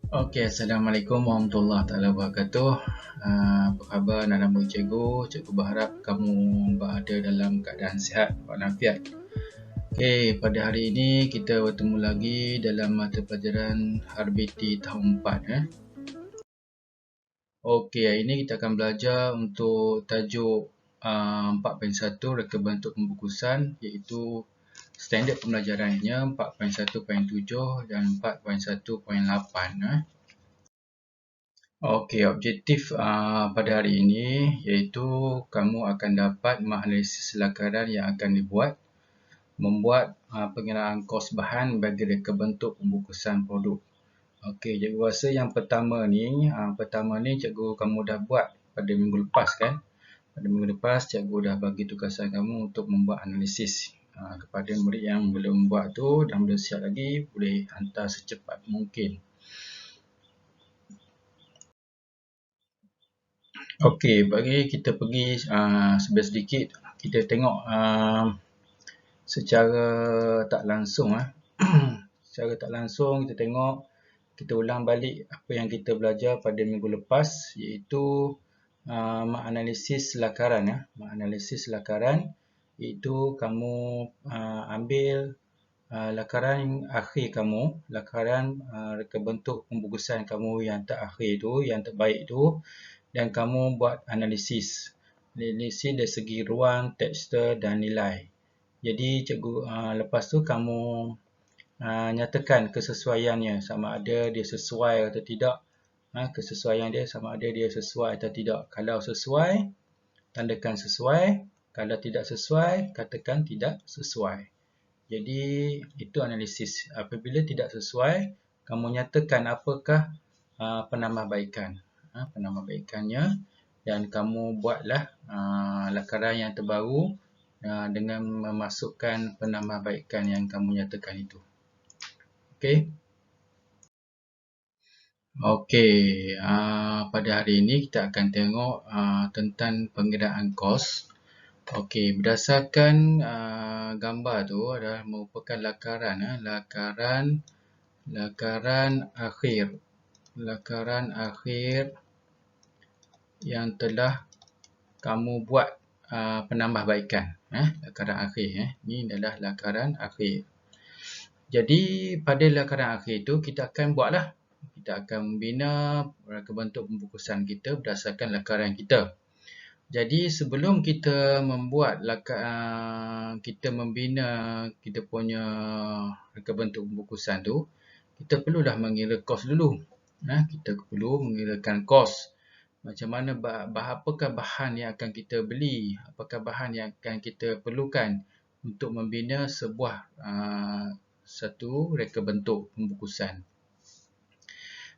Okey, Assalamualaikum warahmatullahi taala wabarakatuh. Apa khabar anak murid cikgu? Cikgu berharap kamu berada dalam keadaan sihat walafiat. Okey, pada hari ini kita bertemu lagi dalam mata pelajaran RBT tahun 4. Okey, hari ini kita akan belajar untuk tajuk 4.1 reka bentuk pembungkusan, iaitu standard pembelajarannya 4.1.7 dan 4.1.8. Okey, objektif pada hari ini iaitu kamu akan dapat menganalisis lakaran yang akan dibuat, membuat pengiraan kos bahan bagi reka bentuk pembungkusan produk. Okey, cikgu rasa yang pertama ni cikgu kamu dah buat pada minggu lepas kan? Pada minggu lepas cikgu dah bagi tugasan kamu untuk membuat analisis. Kepada murid yang belum buat tu dan belum siap lagi, boleh hantar secepat mungkin. Okey, bagi kita pergi sedikit, kita tengok secara tak langsung. Secara tak langsung kita tengok, kita ulang balik apa yang kita belajar pada minggu lepas, iaitu menganalisis lakaran. Menganalisis lakaran iaitu kamu ambil lakaran akhir kamu, lakaran reka bentuk pembungkusan kamu yang terakhir tu, yang terbaik tu, dan kamu buat analisis dari segi ruang, tekstur dan nilai. Jadi cikgu lepas tu kamu nyatakan kesesuaiannya, sama ada dia sesuai atau tidak. Kesesuaian dia sama ada dia sesuai atau tidak. Kalau sesuai, tandakan sesuai. Kalau tidak sesuai, katakan tidak sesuai. Jadi itu analisis. Apabila tidak sesuai, kamu nyatakan apakah penambahbaikan. Penambahbaikannya, dan kamu buatlah lakaran yang terbaru dengan memasukkan penambahbaikan yang kamu nyatakan itu. Okey. Okey, pada hari ini kita akan tengok tentang pengiraan kos. Okey, berdasarkan gambar tu adalah merupakan lakaran akhir yang telah kamu buat penambahbaikan. Lakaran akhir. Ini adalah lakaran akhir. Jadi pada lakaran akhir itu kita akan buatlah. Kita akan membina reka bentuk pembungkusan kita berdasarkan lakaran kita. Jadi sebelum kita membuat kita membina kita punya reka bentuk pembungkusan tu, kita perlulah mengira kos dulu. Kita perlu mengirakan kos. Macam mana apakah bahan yang akan kita beli, apakah bahan yang akan kita perlukan untuk membina sebuah satu reka bentuk pembungkusan.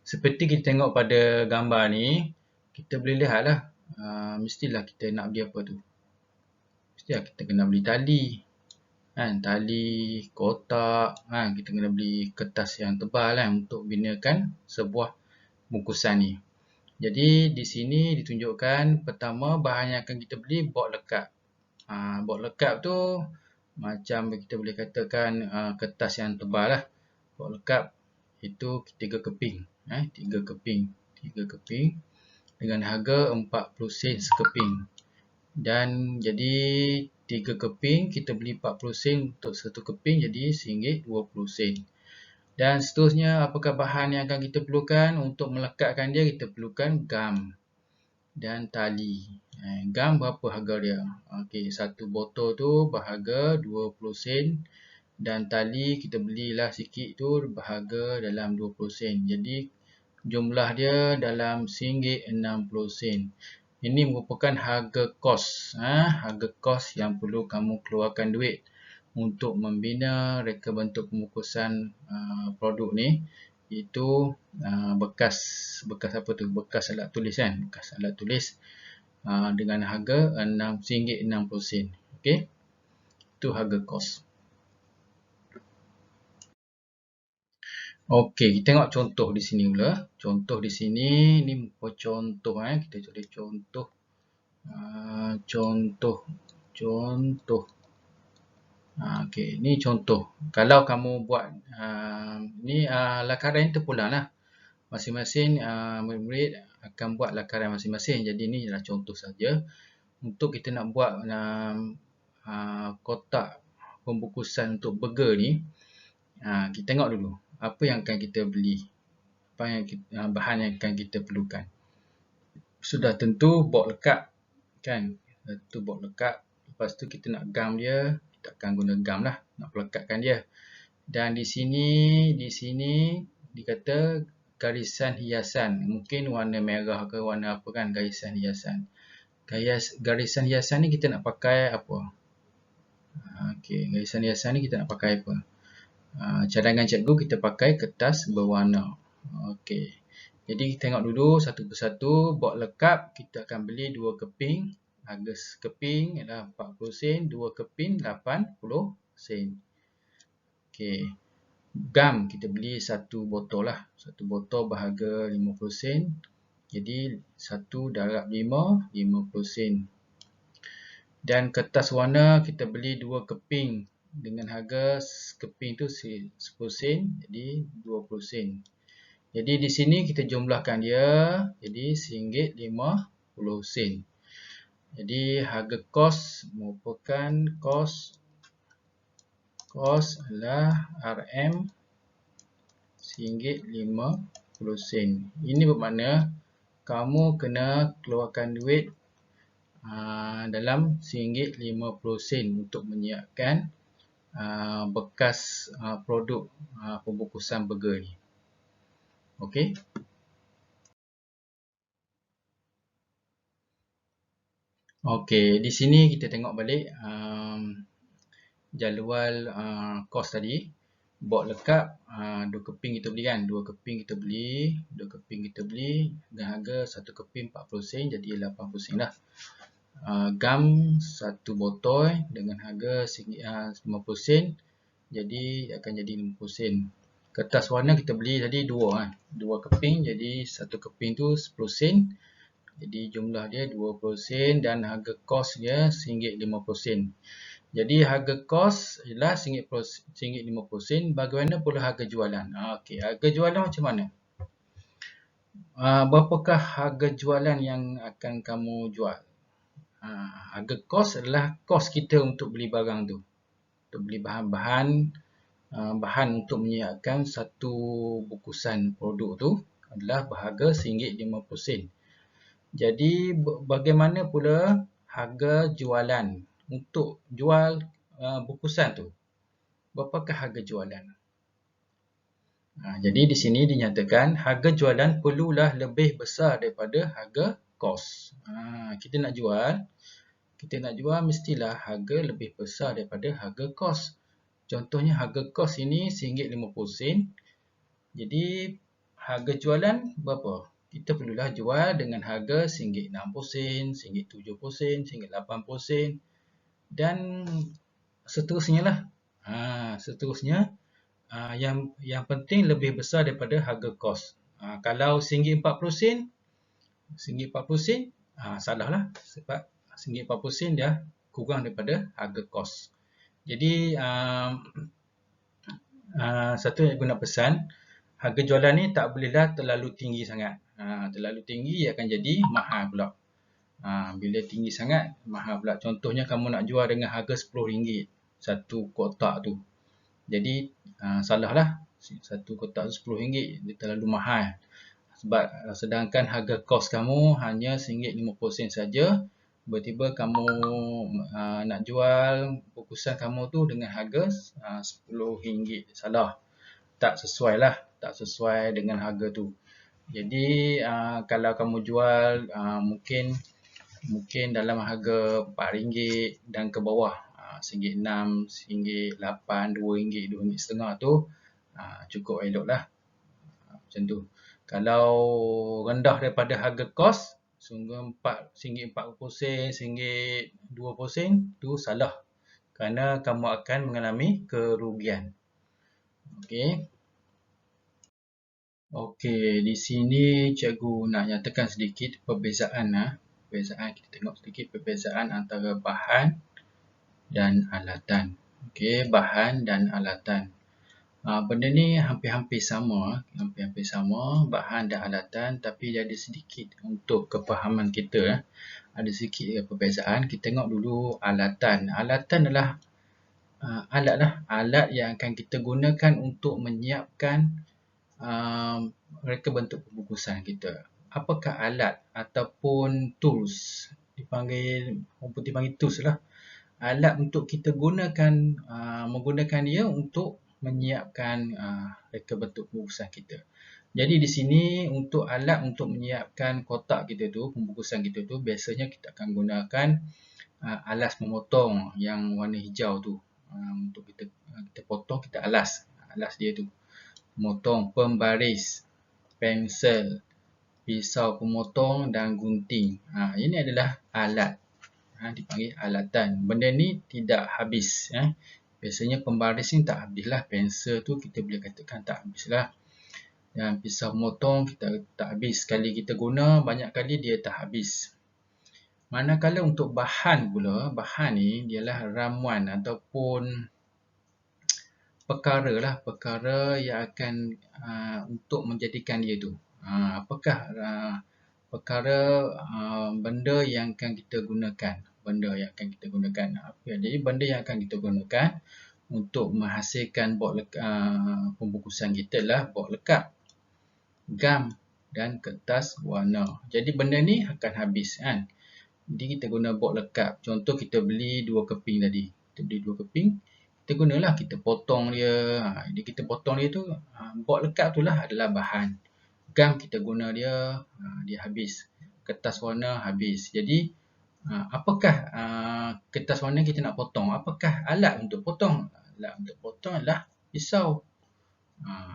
Seperti kita tengok pada gambar ni, kita boleh lihatlah, mestilah kita nak beli apa tu. Mestilah kita kena beli tali. Tali, kotak, kita kena beli kertas yang tebal untuk binakan sebuah bungkusan ni. Jadi di sini ditunjukkan pertama bahan yang akan kita beli bot lekat. Bot lekat tu macam kita boleh katakan kertas yang tebal lah. Bot lekat itu 3 keping. 3 keping dengan harga 40 sen sekeping. Dan jadi 3 keping kita beli 40 sen untuk 1 keping, jadi RM1.20. Dan seterusnya, apakah bahan yang akan kita perlukan untuk melekatkan dia? Kita perlukan gam dan tali. Gam berapa harga dia? Okey, satu botol tu berharga 20 sen. Dan tali kita belilah sikit tu berharga dalam 20 sen. Jadi jumlah dia dalam RM1.60. Ini merupakan harga kos. Harga kos yang perlu kamu keluarkan duit untuk membina reka bentuk pembungkusan produk ni. Itu bekas apa tu? Bekas alat tulis kan? Bekas alat tulis dengan harga RM1.60. Okey. Itu harga kos. Okey, kita tengok contoh di sini pula. Contoh di sini, ni contoh kita tulis contoh. Contoh. Okey, ni contoh. Kalau kamu buat ni lakaran terpulang lah. masing-masing murid-murid akan buat lakaran masing-masing. Jadi ini adalah contoh saja. Untuk kita nak buat kotak pembungkusan untuk burger ni, kita tengok dulu apa yang akan kita beli, apa yang bahan yang akan kita perlukan. Sudah tentu bot lekat, kan? Itu bot lekat. Lepas tu kita nak gam dia, kita akan guna gam lah nak pelekatkan dia. Dan di sini dikata garisan hiasan, mungkin warna merah ke warna apa kan, garisan hiasan. Garisan hiasan ni kita nak pakai apa? Okey, garisan hiasan ni kita nak pakai apa? Cadangan cikgu kita pakai kertas berwarna. Okey. Jadi tengok dulu satu persatu. Bot lekap kita akan beli 2 keping. Harga sekeping adalah 40 sen. 2 keping 80 sen. Okey. Gam kita beli 1 botol lah. 1 botol berharga 50 sen. Jadi 1 darab 5, 50 sen. Dan kertas warna kita beli 2 keping. Dengan harga sekeping tu 10 sen. Jadi 20 sen. Jadi di sini kita jumlahkan dia. Jadi RM1.50. Jadi harga kos merupakan kos adalah RM RM1.50. Ini bermakna kamu kena keluarkan duit dalam RM1.50 untuk menyiapkan bekas produk pembungkusan burger ni. Okey. Okey, di sini kita tengok balik jadual kos tadi. Bot lekap 2 keping kita beli kan. 2 keping kita beli dengan harga 1 keping 40 sen, jadi 80 sen lah. Gam 1 botol dengan harga RM50, jadi akan jadi 50 sen. Kertas warna kita beli tadi 2 keping, jadi 1 keping tu 10 sen. Jadi jumlah dia 20 sen dan harga kos dia RM1.50. Jadi harga kos ialah RM1.50. Bagaimana pula harga jualan? Okey, harga jualan macam mana? Berapakah harga jualan yang akan kamu jual? Harga kos adalah kos kita untuk beli barang tu. Untuk beli bahan untuk menyiapkan satu bungkusan produk tu adalah berharga RM1.50. Jadi bagaimana pula harga jualan untuk jual bungkusan tu? Berapakah harga jualan? Jadi di sini dinyatakan harga jualan perlulah lebih besar daripada harga kos. Kita nak jual mestilah harga lebih besar daripada harga kos. Contohnya harga kos ini RM1.50. Jadi harga jualan berapa? Kita perlulah jual dengan harga RM1.60, RM1.70, RM1.80 dan seterusnya lah. Seterusnya yang penting lebih besar daripada harga kos. Kalau RM1.40, salah lah, sebab RM1.40 dia kurang daripada harga kos. Jadi satu yang guna pesan, harga jualan ni tak bolehlah terlalu tinggi sangat. Terlalu tinggi akan jadi mahal pula. Bila tinggi sangat mahal pula. Contohnya kamu nak jual dengan harga RM10 satu kotak tu. Jadi salah lah. Satu kotak tu RM10, dia terlalu mahal. Sebab sedangkan harga kos kamu hanya RM1.50 saja. Tiba-tiba kamu nak jual bungkusan kamu tu dengan harga RM10. Salah. Tak sesuai lah. Tak sesuai dengan harga tu. Jadi kalau kamu jual mungkin dalam harga RM4 dan ke bawah, RM1.6, RM1.8, RM2, RM2.5 tu cukup elok lah. Macam tu. Kalau rendah daripada harga kos, RM1.40, RM1.20 tu salah. Kerana kamu akan mengalami kerugian. Okey, di sini cikgu nak nyatakan sedikit perbezaan. Kita tengok sedikit perbezaan antara bahan dan alatan. Okey, bahan dan alatan. Benda ni hampir-hampir sama, bahan dan alatan, tapi dia ada sedikit untuk kefahaman kita. Ada sedikit perbezaan. Kita tengok dulu alatan. Alatan adalah alat yang akan kita gunakan untuk menyiapkan reka bentuk pembungkusan kita. Apakah alat ataupun tools? Orang putih panggil tools lah. Alat untuk kita menggunakan dia untuk menyiapkan reka bentuk pembungkusan kita. Jadi di sini untuk alat untuk menyiapkan kotak kita tu, pembungkusan kita tu, biasanya kita akan gunakan alas memotong yang warna hijau tu. Untuk kita potong, kita alas dia tu. Memotong, pembaris, pensel, pisau pemotong dan gunting. Ini adalah alat. Dipanggil alatan. Benda ni tidak habis. Biasanya pembaris ni tak habis lah. Pensel tu kita boleh katakan tak habis lah. Dan pisau memotong kita tak habis. Sekali kita guna, banyak kali dia tak habis. Manakala untuk bahan pula, bahan ni ialah ramuan ataupun perkara yang akan untuk menjadikan dia tu. Apakah perkara benda yang akan kita gunakan? Jadi benda yang akan kita gunakan untuk menghasilkan pembungkusan kita adalah bot lekat, gam dan kertas warna. Jadi benda ni akan habis kan. Jadi kita guna bot lekat. Contoh kita beli 2 keping tadi. Kita gunalah, kita potong dia. Jadi kita potong dia tu, bot lekat tu lah adalah bahan. Gam kita guna dia, dia habis. Kertas warna habis. Jadi apakah kertas warna kita nak potong? Apakah alat untuk potong? Alat untuk potong adalah pisau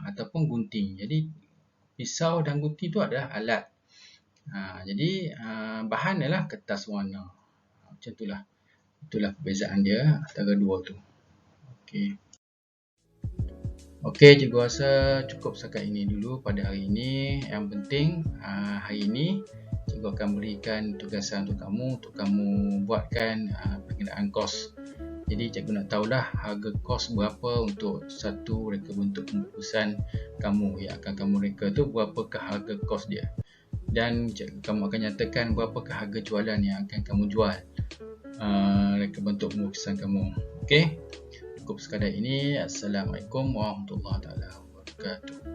ataupun gunting. Jadi pisau dan gunting tu adalah alat. Jadi bahan adalah kertas warna. Macam itulah. Itulah perbezaan dia antara dua tu. Okey, cikgu rasa cukup setakat ini dulu pada hari ini. Yang penting hari ini cikgu akan berikan tugasan untuk kamu buatkan pengenaan kos. Jadi cikgu nak tahulah harga kos berapa untuk satu reka bentuk pembungkusan kamu yang akan kamu reka tu, berapakah harga kos dia. Dan kamu akan nyatakan berapakah harga jualan yang akan kamu jual reka bentuk pembungkusan kamu. Okey, cukup sekadar ini. Assalamualaikum warahmatullahi wabarakatuh.